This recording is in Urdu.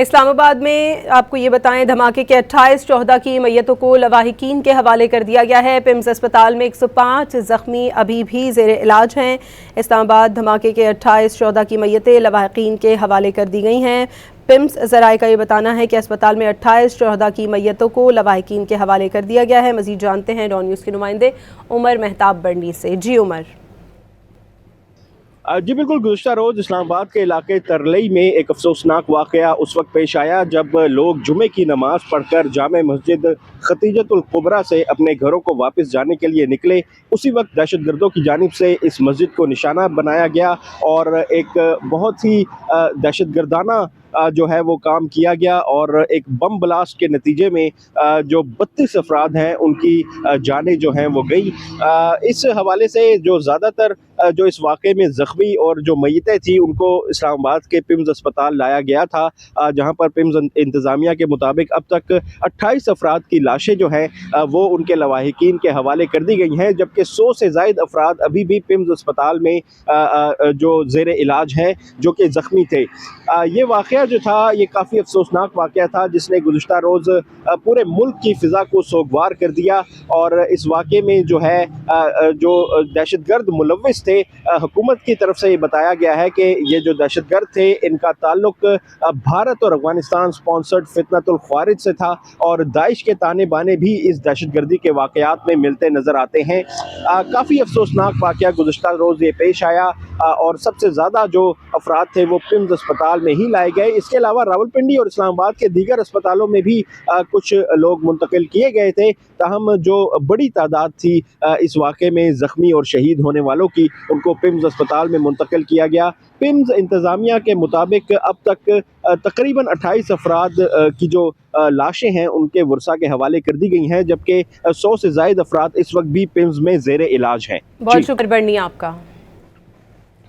اسلام آباد میں آپ کو یہ بتائیں دھماکے کے 28 شہداء کی میتوں کو لواحقین کے حوالے کر دیا گیا ہے۔ پمز اسپتال میں 105 زخمی ابھی بھی زیر علاج ہیں۔ اسلام آباد دھماکے کے 28 شہداء کی میتیں لواحقین کے حوالے کر دی گئی ہیں۔ پمز ذرائع کا یہ بتانا ہے کہ اسپتال میں 28 شہداء کی میتوں کو لواحقین کے حوالے کر دیا گیا ہے۔ مزید جانتے ہیں ڈان نیوز کے نمائندے عمر مہتاب برنی سے۔ جی عمر۔ جی بالکل، گزشتہ روز اسلام آباد کے علاقے ترلئی میں ایک افسوسناک واقعہ اس وقت پیش آیا جب لوگ جمعے کی نماز پڑھ کر جامع مسجد ختیجۃ الکبریٰ سے اپنے گھروں کو واپس جانے کے لیے نکلے۔ اسی وقت دہشت گردوں کی جانب سے اس مسجد کو نشانہ بنایا گیا اور ایک بہت ہی دہشت گردانہ جو ہے وہ کام کیا گیا اور ایک بم بلاسٹ کے نتیجے میں جو 32 افراد ہیں ان کی جانیں جو ہیں وہ گئی۔ اس حوالے سے جو زیادہ تر جو اس واقعے میں زخمی اور جو میتیں تھیں ان کو اسلام آباد کے پمز اسپتال لایا گیا تھا، جہاں پر پمز انتظامیہ کے مطابق اب تک 28 افراد کی لاشیں جو ہیں وہ ان کے لواحقین کے حوالے کر دی گئی ہیں، جبکہ 100 سے زائد افراد ابھی بھی پمز اسپتال میں جو زیر علاج ہیں جو کہ زخمی تھے۔ یہ واقعہ جو تھا یہ کافی افسوسناک واقعہ تھا جس نے گزشتہ روز پورے ملک کی فضا کو سوگوار کر دیا، اور اس واقعے میں جو ہے جو دہشت گرد ملوث تھے، حکومت کی طرف سے یہ بتایا گیا ہے کہ یہ جو دہشت گرد تھے ان کا تعلق بھارت اور افغانستان سپانسرڈ فتنۃ الخوارج سے تھا، اور داعش کے تانے بانے بھی اس دہشت گردی کے واقعات میں ملتے نظر آتے ہیں۔ کافی افسوسناک واقعہ گزشتہ روز یہ پیش آیا، اور سب سے زیادہ جو افراد تھے وہ پمز اسپتال میں ہی لائے گئے۔ اس کے علاوہ راولپنڈی اور اسلام آباد کے دیگر اسپتالوں میں بھی کچھ لوگ منتقل کیے گئے تھے، تاہم جو بڑی تعداد تھی اس واقعے میں زخمی اور شہید ہونے والوں کی ان کو پمز اسپتال میں منتقل کیا گیا۔ پمز انتظامیہ کے مطابق اب تک تقریباً 28 افراد کی جو لاشیں ہیں ان کے ورثاء کے حوالے کر دی گئی ہیں، جبکہ 100 سے زائد افراد اس وقت بھی پمز میں زیر علاج ہیں۔ بہت شکریہ برنی آپ کا۔